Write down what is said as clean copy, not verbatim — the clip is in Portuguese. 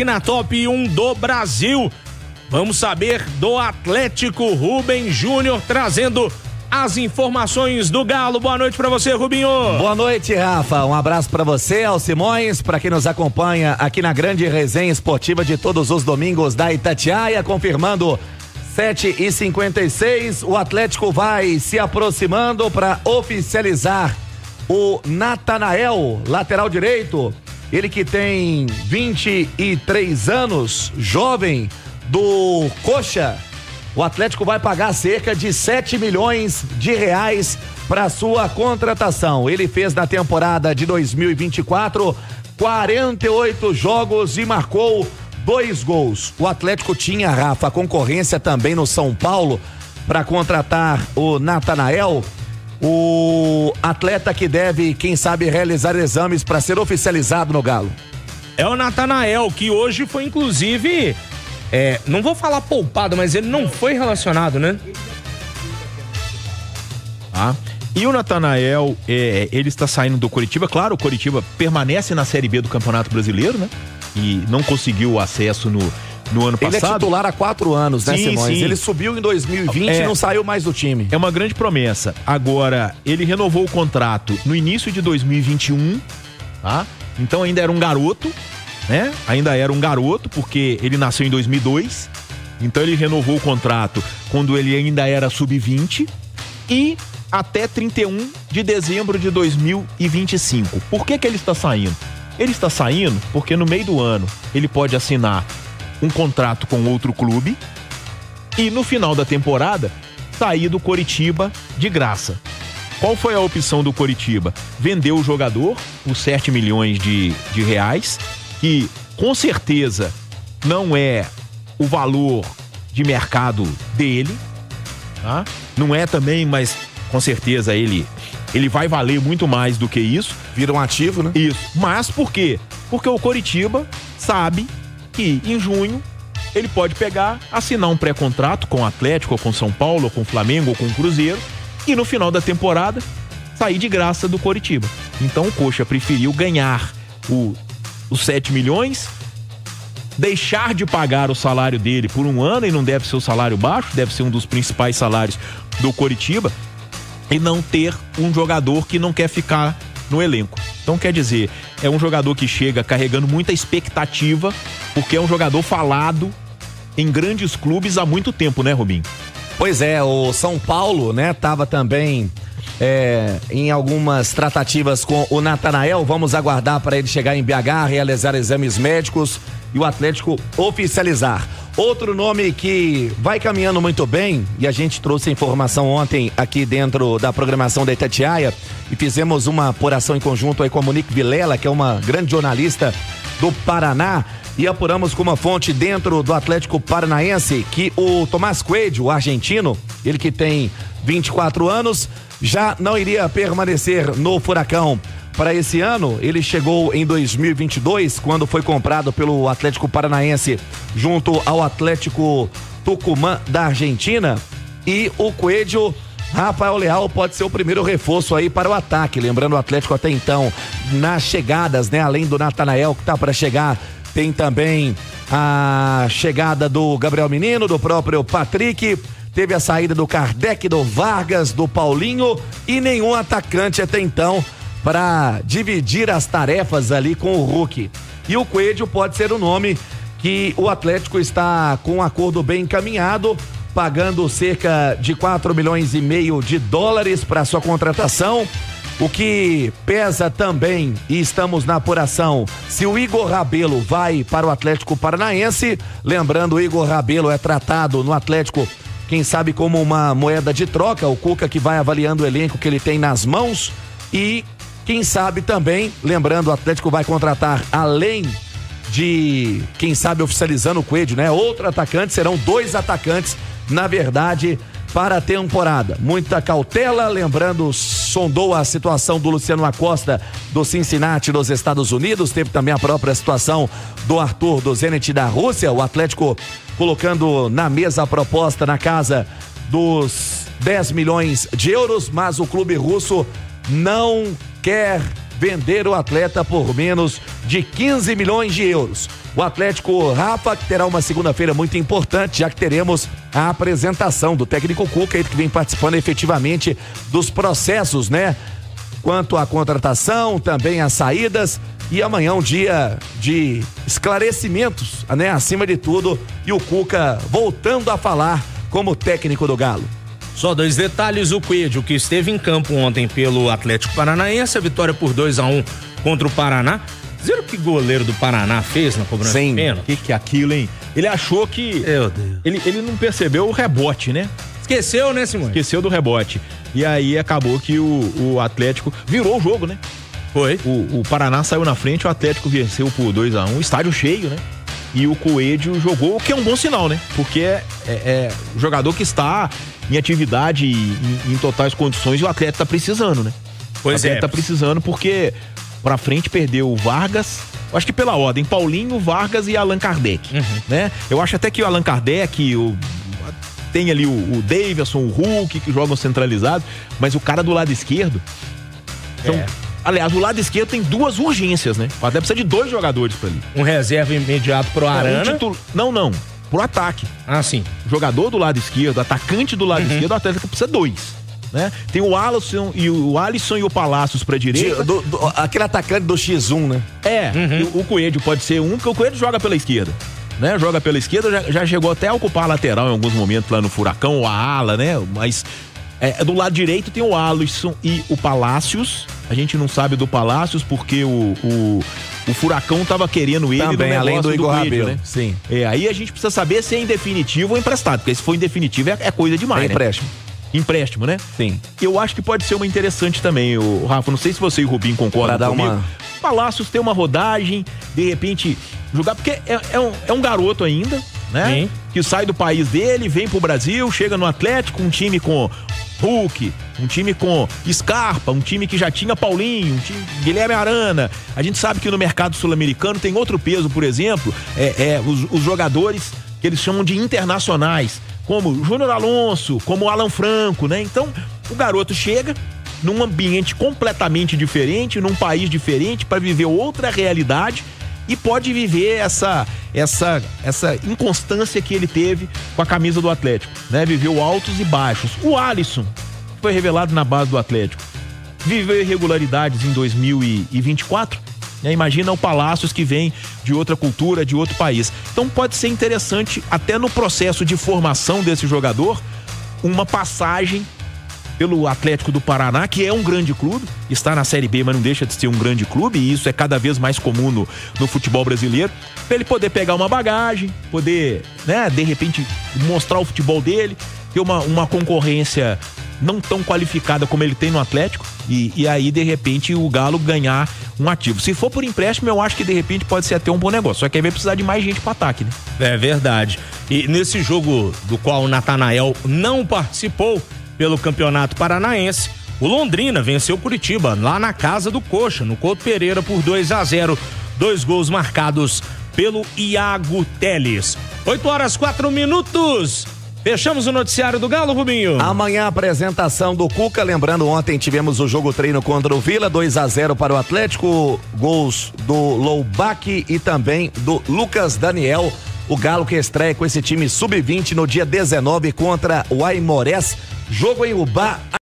aqui na Top 1 do Brasil. Vamos saber do Atlético. Rubem Júnior trazendo as informações do Galo. Boa noite pra você, Rubinho. Boa noite, Rafa. Um abraço pra você, ao Simões, pra quem nos acompanha aqui na grande resenha esportiva de todos os domingos da Itatiaia, confirmando 7h56, o Atlético vai se aproximando para oficializar o Natanael, lateral direito, ele que tem 23 anos, jovem do Coxa. O Atlético vai pagar cerca de 7 milhões de reais para sua contratação. Ele fez na temporada de 2024 48 jogos e marcou 2 gols. O Atlético tinha, Rafa, concorrência também no São Paulo para contratar o Natanael. O atleta que deve, quem sabe, realizar exames para ser oficializado no Galo. É o Natanael, que hoje foi inclusive... não vou falar poupado, mas ele não foi relacionado, né? E o Natanael, ele está saindo do Coritiba. Claro, o Coritiba permanece na Série B do Campeonato Brasileiro, né? E não conseguiu o acesso no ano passado. Ele é titular há 4 anos, né, Simões? Sim. Ele subiu em 2020 e não saiu mais do time. É uma grande promessa. Agora, ele renovou o contrato no início de 2021, tá? Então ainda era um garoto, né? Ainda era um garoto, porque ele nasceu em 2002. Então ele renovou o contrato quando ele ainda era sub-20 e até 31 de dezembro de 2025. Por que ele está saindo? Ele está saindo porque no meio do ano ele pode assinar um contrato com outro clube e no final da temporada sair do Coritiba de graça. Qual foi a opção do Coritiba? Vendeu o jogador por 7 milhões de reais, que com certeza não é o valor de mercado dele, tá? Não é também, mas com certeza ele vai valer muito mais do que isso. Vira um ativo, né? Isso. Mas por quê? Porque o Coritiba sabe que em junho ele pode assinar um pré-contrato com o Atlético, ou com São Paulo, ou com o Flamengo, ou com o Cruzeiro, e no final da temporada sair de graça do Coritiba. Então o Coxa preferiu ganhar os 7 milhões, deixar de pagar o salário dele por um ano, e não deve ser o salário baixo, deve ser um dos principais salários do Coritiba, e não ter um jogador que não quer ficar no elenco. Então, quer dizer, é um jogador que chega carregando muita expectativa, porque é um jogador falado em grandes clubes há muito tempo, né, Rubinho? Pois é, o São Paulo, né, tava também em algumas tratativas com o Natanael. Vamos aguardar para ele chegar em BH, realizar exames médicos e o Atlético oficializar. Outro nome que vai caminhando muito bem, e a gente trouxe a informação ontem aqui dentro da programação da Itatiaia, e fizemos uma apuração em conjunto aí com a Monique Vilela, que é uma grande jornalista do Paraná, e apuramos com uma fonte dentro do Atlético Paranaense que o Tomás Coelho, o argentino, ele que tem 24 anos, já não iria permanecer no Furacão para esse ano. Ele chegou em 2022, quando foi comprado pelo Atlético Paranaense junto ao Atlético Tucumã da Argentina, e o Coelho, Rafael Leal, pode ser o primeiro reforço aí para o ataque. Lembrando, o Atlético até então, nas chegadas, né, além do Natanael que tá para chegar, tem também a chegada do Gabriel Menino, do próprio Patrick, teve a saída do Kardec, do Vargas, do Paulinho, e nenhum atacante até então para dividir as tarefas ali com o Hulk. E o Coelho pode ser o nome que o Atlético está com um acordo bem encaminhado, pagando cerca de 4 milhões e meio de dólares para sua contratação. O que pesa também, e estamos na apuração, se o Igor Rabelo vai para o Atlético Paranaense. Lembrando, o Igor Rabelo é tratado no Atlético, quem sabe, como uma moeda de troca. O Cuca que vai avaliando o elenco que ele tem nas mãos, e quem sabe também, lembrando, o Atlético vai contratar, além de, quem sabe, oficializando o Coelho, né? Outro atacante, serão 2 atacantes, na verdade, para a temporada. Muita cautela, lembrando, sondou a situação do Luciano Acosta do Cincinnati nos Estados Unidos, teve também a própria situação do Arthur do Zenit da Rússia. O Atlético colocando na mesa a proposta na casa dos 10 milhões de euros, mas o clube russo não quer vender o atleta por menos de 15 milhões de euros. O Atlético, Rafa, que terá uma segunda-feira muito importante, já que teremos a apresentação do técnico Cuca, ele que vem participando efetivamente dos processos, né? Quanto à contratação, também as saídas, e amanhã um dia de esclarecimentos, né? Acima de tudo, e o Cuca voltando a falar como técnico do Galo. Só 2 detalhes, o Coelho, que esteve em campo ontem pelo Atlético Paranaense, a vitória por 2-1 contra o Paraná. Viram o que o goleiro do Paraná fez na cobrança de pênalti? Que é aquilo, hein? Ele achou que... Meu Deus. Ele não percebeu o rebote, né? Esqueceu, né, Simone? Esqueceu do rebote. E aí acabou que o Atlético virou o jogo, né? Foi. O Paraná saiu na frente, o Atlético venceu por 2-1, estádio cheio, né? E o Coelho jogou, o que é um bom sinal, né? Porque é o jogador que está em atividade em totais condições, e o Atlético tá precisando, né? Pois o Atlético tá precisando porque pra frente perdeu o Vargas, acho que pela ordem, Paulinho, Vargas e Allan Kardec, né? Eu acho até que o Allan Kardec, tem ali o Davidson, o Hulk, que jogam centralizados, mas o cara do lado esquerdo... Aliás, o lado esquerdo tem 2 urgências, né? O Atlético precisa de 2 jogadores pra ali. Um reserva imediato pro Arana. Não, pro ataque. Ah, sim. Jogador do lado esquerdo, atacante do lado esquerdo, o Atlético precisa 2. Né? Tem o Alisson e o Palácios pra direita. Aquele atacante do X1, né? O Coelho pode ser um, porque o Coelho joga pela esquerda. Né? Joga pela esquerda, já chegou até a ocupar a lateral em alguns momentos lá no Furacão, ou a ala, né? Mas do lado direito tem o Alisson e o Palácios. A gente não sabe do Palácios porque o Furacão tava querendo ele também, além do Igor Rabelo, né? Sim. Aí a gente precisa saber se é em definitivo ou emprestado, porque se for em definitivo é coisa demais, né? Empréstimo, né? Sim. Eu acho que pode ser uma interessante também, o Rafa, não sei se você e o Rubinho concordam comigo. Palácios ter uma rodagem, de repente jogar, porque é um garoto ainda, né? Sim. Que sai do país dele, vem pro Brasil, chega no Atlético, um time com Hulk, um time com Scarpa, um time que já tinha Paulinho, um time Guilherme Arana. A gente sabe que no mercado sul-americano tem outro peso, por exemplo, os jogadores que eles chamam de internacionais, como Júnior Alonso, como Alan Franco, né? Então, o garoto chega num ambiente completamente diferente, num país diferente, para viver outra realidade e pode viver essa inconstância que ele teve com a camisa do Atlético, né? Viveu altos e baixos. O Alisson foi revelado na base do Atlético, viveu irregularidades em 2024, né? Imagina o Palácios, que vem de outra cultura, de outro país. Então pode ser interessante, até no processo de formação desse jogador, uma passagem pelo Atlético do Paraná, que é um grande clube, está na Série B, mas não deixa de ser um grande clube, e isso é cada vez mais comum no futebol brasileiro, para ele poder pegar uma bagagem, poder, né, de repente mostrar o futebol dele, ter uma concorrência não tão qualificada como ele tem no Atlético, e aí de repente o Galo ganhar um ativo. Se for por empréstimo, eu acho que de repente pode ser até um bom negócio, só que aí vai precisar de mais gente para ataque, né? É verdade. E nesse jogo do qual o Natanael não participou pelo Campeonato Paranaense, o Londrina venceu o Curitiba lá na casa do Coxa, no Couto Pereira, por 2-0. 2 gols marcados pelo Iago Teles. 8h04. Fechamos o noticiário do Galo, Rubinho. Amanhã a apresentação do Cuca. Lembrando, ontem tivemos o jogo treino contra o Vila, 2-0 para o Atlético. Gols do Loubach e também do Lucas Daniel. O Galo que estreia com esse time sub-20 no dia 19 contra o Aimorés. Jogo em Ubá.